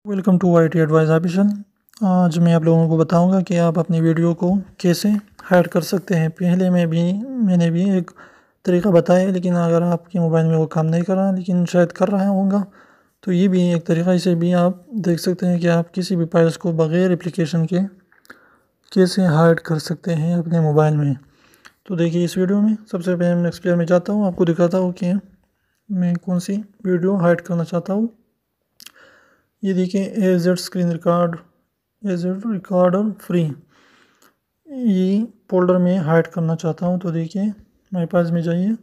Welcome to IT advice official. आज मैं आप लोगों को बताऊंगा कि आप अपनी वीडियो को कैसे हाइड कर सकते हैं। पहले मैंने भी एक तरीका बताया, लेकिन अगर आपके मोबाइल में वो काम नहीं कर रहा, लेकिन शायद कर रहा होगा, तो ये भी एक तरीका। इसे भी आप देख सकते हैं कि आप किसी भी फाइल्स को बग़ैर एप्लीकेशन के कैसे हाइड कर सकते हैं अपने मोबाइल में। तो देखिए, इस वीडियो में सबसे पहले मैं नेक्स्ट पेज में जाता हूँ, आपको दिखाता हूँ कि मैं कौन सी वीडियो हाइड करना चाहता हूँ। ये देखिए, AZ screen record, AZ recorder free, ये फोल्डर में हाइड करना चाहता हूँ। तो देखिए, माय फाइल्स में जाइए,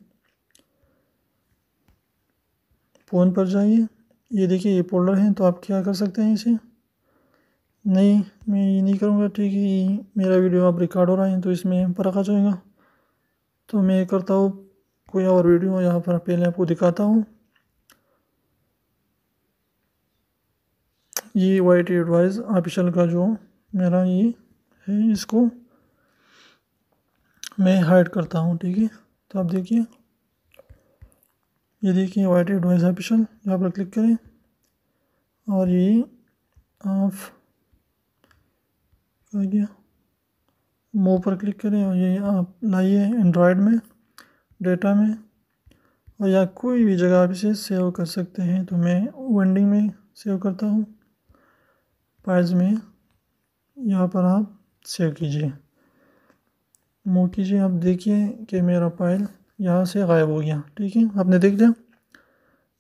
फ़ोन पर जाइए, ये देखिए ये फोल्डर है। तो आप क्या कर सकते हैं, इसे नहीं, मैं ये नहीं करूँगा, ठीक है। ये मेरा वीडियो अब रिकॉर्ड हो रहा है तो इसमें फ़र्क आ जाएगा। तो मैं करता हूँ कोई और वीडियो यहाँ पर पहले आपको दिखाता हूँ। ये IT एडवाइस ऑफिशियल का जो मेरा ये है, इसको मैं हाइड करता हूँ, ठीक है। तो आप देखिए, ये देखिए IT एडवाइस ऑफिशियल, यहाँ पर क्लिक करें और ये ऑफ आ गया, मूव पर क्लिक करें और ये आप लाइए एंड्रॉयड में, डेटा में, और या कोई भी जगह आप इसे सेव कर सकते हैं। तो मैं वेंडिंग में सेव करता हूँ, फाइल्स में, यहाँ पर आप सेव कीजिए, मूव कीजिए। आप देखिए कि मेरा फाइल यहाँ से गायब हो गया, ठीक है। आपने देख लिया,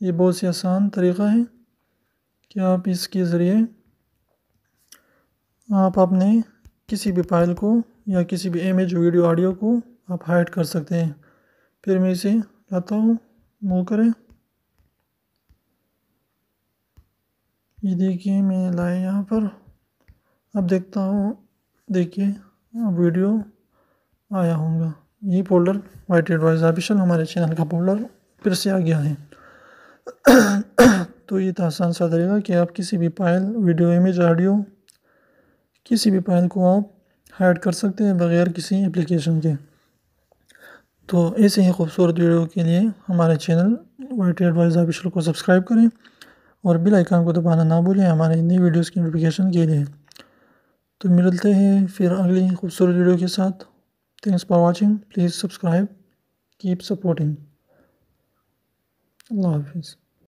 ये बहुत ही आसान तरीका है कि आप इसके ज़रिए आप अपने किसी भी फाइल को या किसी भी इमेज, वीडियो, ऑडियो को आप हाइड कर सकते हैं। फिर मैं इसे लाता हूँ, मूव करें, ये देखिए मैं लाया यहाँ पर। अब देखता हूँ, देखिए अब वीडियो आया होगा। ये फोल्डर IT एडवाइस ऑफिशियल, हमारे चैनल का फोल्डर फिर से आ गया है। तो ये था आसान सा तरीका कि आप किसी भी फाइल, वीडियो, इमेज, ऑडियो, किसी भी फाइल को आप हाइड कर सकते हैं बगैर किसी एप्लीकेशन के। तो ऐसे ही खूबसूरत वीडियो के लिए हमारे चैनल IT एडवाइस ऑफिशियल को सब्सक्राइब करें और बेल आइकन को दबाना ना भूलें हमारे नई वीडियोस की नोटिफिकेशन के लिए। तो मिलते हैं फिर अगली खूबसूरत वीडियो के साथ। Thanks for watching, please subscribe, keep supporting. अल्लाह हाफिज़।